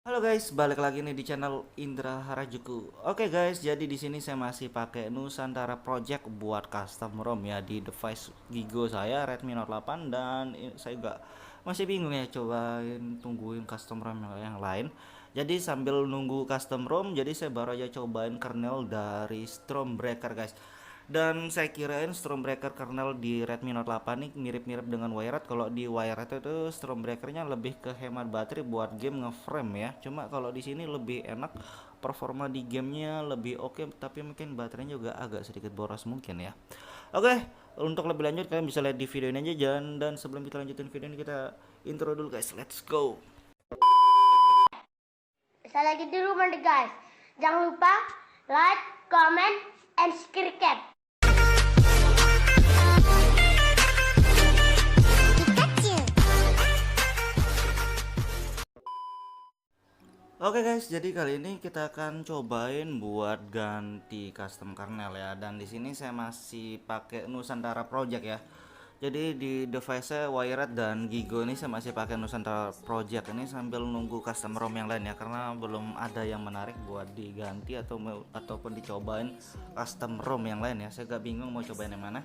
Halo guys, balik lagi nih di channel Indra Harajuku. Oke guys, jadi di sini saya masih pakai Nusantara Project buat custom ROM ya di device Gigo saya Redmi Note 8 dan saya juga masih bingung ya cobain tungguin custom ROM yang lain. Jadi sambil nunggu custom ROM, jadi saya baru aja cobain kernel dari Stormbreaker guys. Dan saya kirain Stormbreaker kernel di Redmi Note 8 nih mirip-mirip dengan Wired. Kalau di Wired itu Stormbreakernya lebih ke hemat baterai buat game ngeframe ya. Cuma kalau di sini lebih enak, performa di gamenya lebih oke, tapi mungkin baterainya juga agak sedikit boros mungkin ya. Oke, untuk lebih lanjut kalian bisa lihat di video ini aja dan sebelum kita lanjutin video ini kita intro dulu guys. Let's go. Saya lagi di rumah nih guys. Jangan lupa like, comment, and subscribe. Oke guys, jadi kali ini kita akan cobain buat ganti custom kernel ya. Dan di sini saya masih pakai Nusantara Project ya. Jadi di device saya Wired dan Gigo ini saya masih pakai Nusantara Project ini sambil nunggu custom ROM yang lain ya, karena belum ada yang menarik buat diganti ataupun dicobain custom ROM yang lain ya. Saya agak bingung mau cobain yang mana.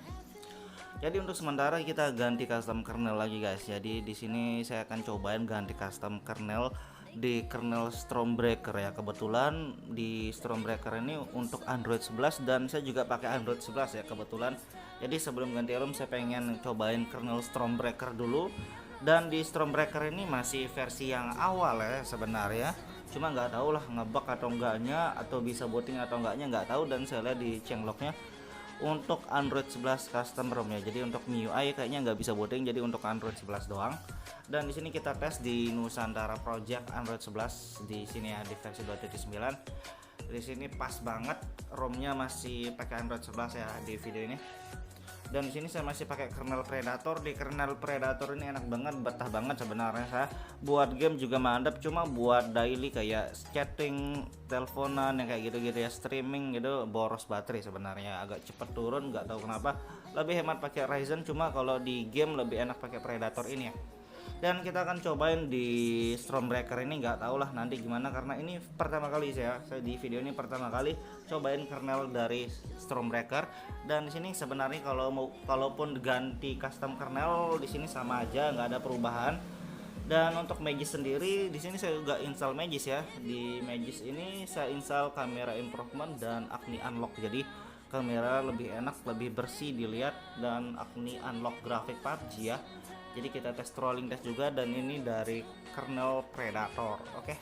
Jadi untuk sementara kita ganti custom kernel lagi guys. Jadi di sini saya akan cobain ganti custom kernel di kernel Stormbreaker ya. Kebetulan di Stormbreaker ini untuk Android 11 dan saya juga pakai Android 11 ya kebetulan. Jadi sebelum ganti ROM saya pengen cobain kernel Stormbreaker dulu. Dan di Stormbreaker ini masih versi yang awal ya sebenarnya. Cuma nggak tahu lah ngebug atau enggaknya, atau bisa booting atau enggaknya nggak tahu. Dan saya lihat di changelognya untuk Android 11 custom ROM ya. Jadi untuk MIUI kayaknya nggak bisa booting, jadi untuk Android 11 doang. Dan di sini kita tes di Nusantara Project Android 11 di sini ya, di versi 2.9. Di sini pas banget ROM-nya masih pakai Android 11 ya di video ini. Dan di sini saya masih pakai kernel Predator. Di kernel Predator ini enak banget, betah banget sebenarnya. Saya buat game juga mantap, cuma buat daily kayak chatting, teleponan yang kayak gitu-gitu ya, streaming gitu boros baterai sebenarnya, agak cepet turun, nggak tahu kenapa. Lebih hemat pakai Ryzen, cuma kalau di game lebih enak pakai Predator ini ya. Dan kita akan cobain di Stormbreaker ini, nggak tahu lah nanti gimana, karena ini pertama kali saya di video ini pertama kali cobain kernel dari Stormbreaker. Dan di sini sebenarnya kalaupun ganti custom kernel di sini sama aja, nggak ada perubahan. Dan untuk Magis sendiri di sini saya juga install Magis ya. Di Magis ini saya install kamera improvement dan Acne unlock, jadi kamera lebih enak, lebih bersih dilihat, dan Acne unlock grafik PUBG ya. Jadi kita tes trolling test juga, dan ini dari kernel Predator. Oke.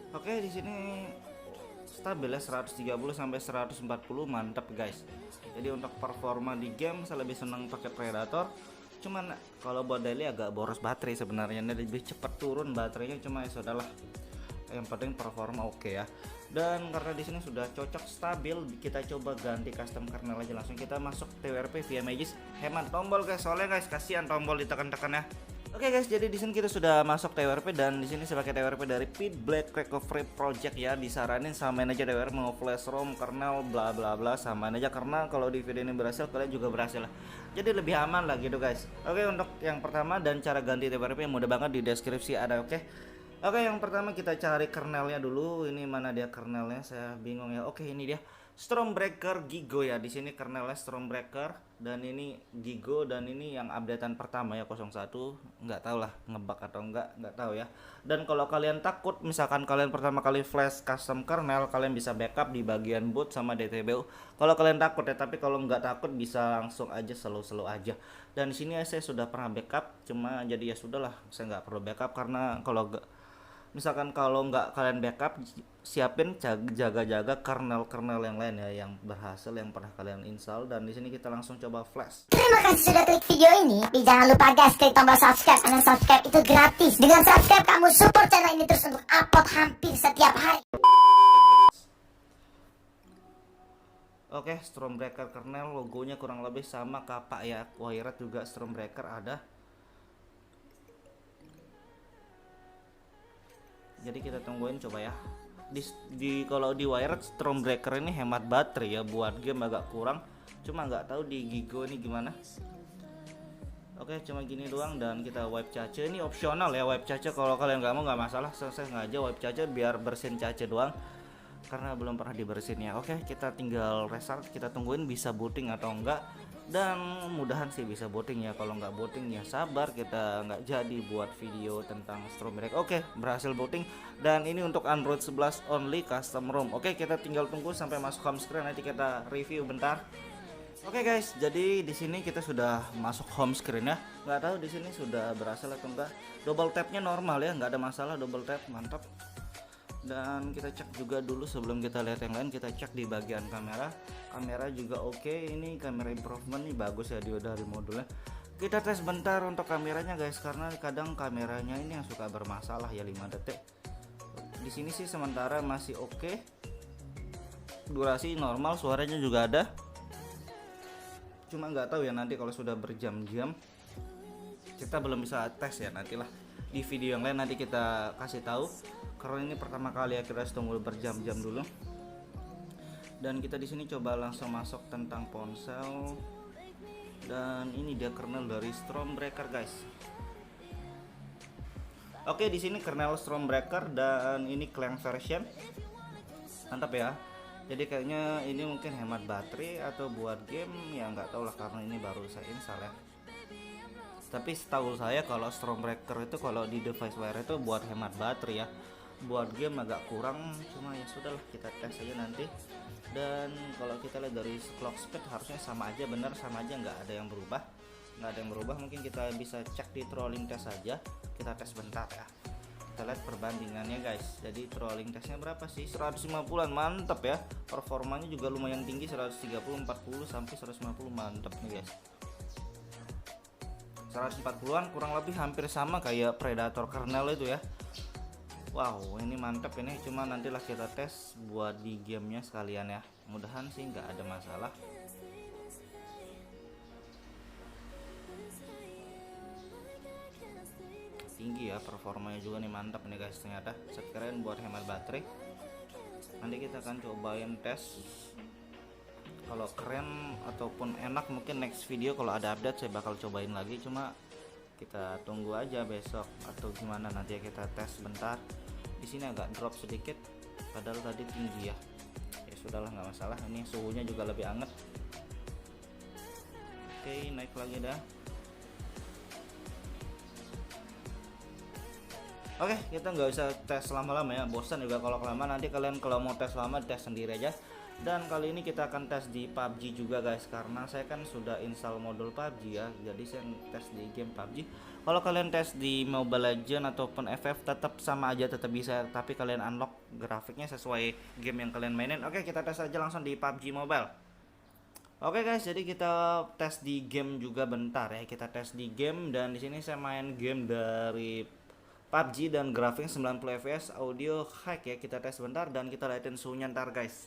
Oke, di sini stabil ya 130 sampai 140, mantap guys. Jadi untuk performa di game saya lebih senang pakai Predator. Cuman kalau buat daily agak boros baterai sebenarnya, ini lebih cepat turun baterainya, cuma ya sudahlah. Yang penting performa oke ya. Dan karena di sini sudah cocok stabil, kita coba ganti custom kernel aja, langsung kita masuk TWRP via Magis. Hemat tombol guys, soalnya guys kasihan tombol ditekan-tekan ya. Oke guys, jadi di sini kita sudah masuk TWRP, dan di sini saya pakai TWRP dari Pit Black Recovery Project ya. Disaranin samain aja TWRP mau flash ROM, kernel, bla bla bla, samain aja, karena kalau di video ini berhasil kalian juga berhasil lah. Jadi lebih aman lah gitu guys. Oke, untuk yang pertama dan cara ganti TWRP yang mudah banget di deskripsi ada. Oke, yang pertama kita cari kernelnya dulu. Ini mana dia kernelnya? Saya bingung ya. Oke, ini dia. Stormbreaker Gigo ya. Di sini kernelnya Stormbreaker, dan ini Gigo, dan ini yang updatean pertama ya 01. Nggak tahu lah ngebug atau nggak tahu ya. Dan kalau kalian takut, misalkan kalian pertama kali flash custom kernel, kalian bisa backup di bagian boot sama DTBU. Kalau kalian takut ya, tapi kalau nggak takut bisa langsung aja slow aja. Dan di sini saya sudah pernah backup, cuma jadi ya sudahlah, saya nggak perlu backup, karena kalau Misalkan kalau nggak kalian backup, siapin jaga-jaga kernel-kernel yang lain ya, yang berhasil yang pernah kalian install. Dan di sini kita langsung coba flash. Terima kasih sudah klik video ini. Tapi jangan lupa guys, klik tombol subscribe. Karena subscribe itu gratis. Dengan subscribe kamu support channel ini terus untuk upload hampir setiap hari. Oke, Stormbreaker kernel logonya kurang lebih sama kapak ya. Wired juga Stormbreaker ada. Jadi kita tungguin coba ya. Kalau di Wired Stormbreaker ini hemat baterai ya, buat game agak kurang. Cuma nggak tahu di Gigo ini gimana. Oke, cuma gini doang. Dan kita wipe cache, ini opsional ya, wipe cache. Kalau kalian nggak mau nggak masalah, saya sengaja wipe cache biar bersihin cache doang, karena belum pernah dibersihin ya. Oke, kita tinggal restart, kita tungguin bisa booting atau enggak. Dan mudahan sih bisa booting ya. Kalau nggak booting ya sabar, kita nggak jadi buat video tentang Stormbreaker. Oke, berhasil booting. Dan ini untuk Android 11 only custom ROM. Oke, kita tinggal tunggu sampai masuk home screen, nanti kita review bentar. Oke guys, jadi di sini kita sudah masuk home screen ya. Nggak tahu di sini sudah berhasil atau enggak. Double tapnya normal ya, nggak ada masalah, double tap mantap. Dan kita cek juga dulu sebelum kita lihat yang lain, kita cek di bagian kamera. Kamera juga oke, ini kamera improvement nih bagus ya dari modulnya. Kita tes bentar untuk kameranya guys, karena kadang kameranya ini yang suka bermasalah ya, 5 detik. Di sini sih sementara masih oke. Durasi normal, suaranya juga ada. Cuma nggak tahu ya nanti kalau sudah berjam-jam, kita belum bisa tes ya, nantilah di video yang lain nanti kita kasih tahu, karena ini pertama kali ya, kita harus tunggu berjam-jam dulu. Dan kita di sini coba langsung masuk tentang ponsel. Dan ini dia kernel dari Stormbreaker guys. Oke, di sini kernel Stormbreaker dan ini clank version, mantap ya. Jadi kayaknya ini mungkin hemat baterai atau buat game ya, nggak tahu lah, karena ini baru saya install ya. Tapi setahu saya kalau Stormbreaker itu kalau di device wire itu buat hemat baterai ya, buat game agak kurang. Cuma ya sudahlah, kita tes aja nanti. Dan kalau kita lihat dari clock speed harusnya sama aja, bener sama aja, nggak ada yang berubah, mungkin kita bisa cek di trolling test saja. Kita tes bentar ya, kita lihat perbandingannya guys. Jadi trolling testnya berapa sih, 150an, mantap ya. Performanya juga lumayan tinggi, 130, 40 sampai 150, mantap nih guys. 140an kurang lebih hampir sama kayak Predator kernel itu ya. Wow, ini mantap ini. Cuma nantilah kita tes buat di gamenya sekalian ya, mudahan sih nggak ada masalah. Tinggi ya performanya juga nih, mantap nih guys. Ternyata sekeren buat hemat baterai. Nanti kita akan cobain tes, kalau keren ataupun enak mungkin next video kalau ada update saya bakal cobain lagi. Cuma kita tunggu aja besok atau gimana nanti ya, kita tes bentar. Di sini agak drop sedikit padahal tadi tinggi ya. Ya sudahlah, nggak masalah, ini suhunya juga lebih hangat. Oke, naik lagi dah. Oke, kita nggak usah tes lama-lama ya, bosan juga kalau kelamaan. Nanti kalian kalau mau tes lama tes sendiri aja. Dan kali ini kita akan tes di PUBG juga guys, karena saya kan sudah install modul PUBG ya, jadi saya tes di game PUBG. Kalau kalian tes di Mobile Legends ataupun FF tetap sama aja, tetap bisa, tapi kalian unlock grafiknya sesuai game yang kalian mainin. Oke, kita tes aja langsung di PUBG Mobile. Oke guys, jadi kita tes di game juga bentar ya. Kita tes di game, dan di sini saya main game dari PUBG dan grafiknya 90 fps, audio high ya. Kita tes bentar dan kita liatin suhunya ntar guys.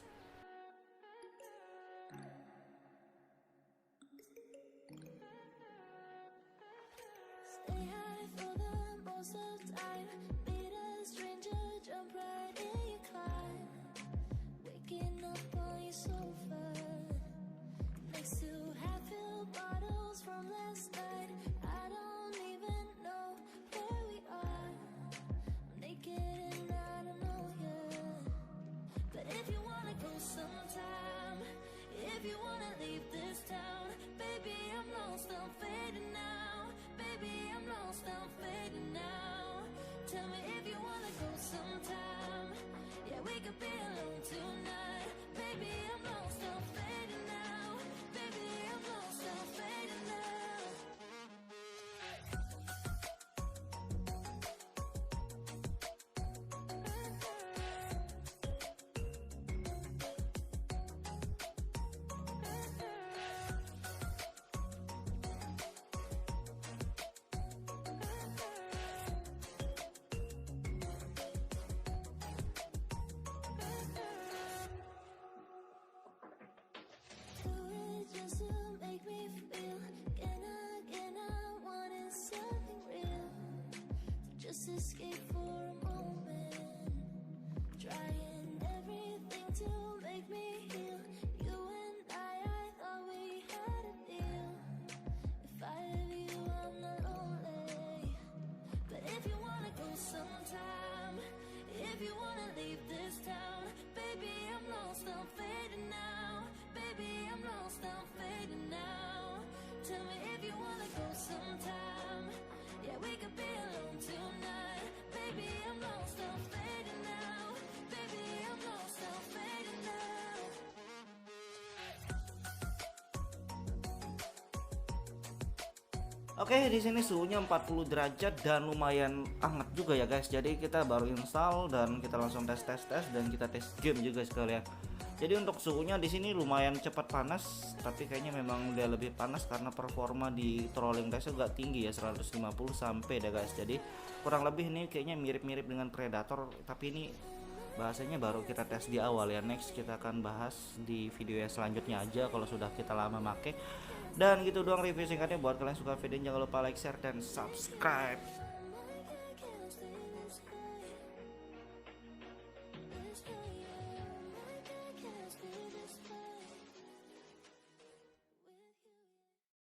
escape for a moment, trying everything to make me heal. You and I thought we had a deal. If I have you, I'm not lonely. But if you wanna go sometime, if you wanna leave this town, baby, I'm lost, I'm fading now. Baby, I'm lost, I'm fading now. Tell me if you wanna go sometime. Yeah, we could be alone tonight. Baby, I'm lost, I'm fading now. Baby, I'm lost, I'm fading now. Oke, di sini suhunya 40 derajat dan lumayan hangat juga ya guys. Jadi kita baru install dan kita langsung tes dan kita tes game juga sekalian. Jadi untuk suhunya di sini lumayan cepat panas, tapi kayaknya memang dia lebih panas karena performa di trolling test juga tinggi ya, 150 sampai deh guys. Jadi kurang lebih ini kayaknya mirip-mirip dengan Predator, tapi ini bahasanya baru kita tes di awal ya. Next kita akan bahas di video yang selanjutnya aja kalau sudah kita lama make. Dan gitu doang review singkatnya. Buat kalian suka video, jangan lupa like, share, dan subscribe.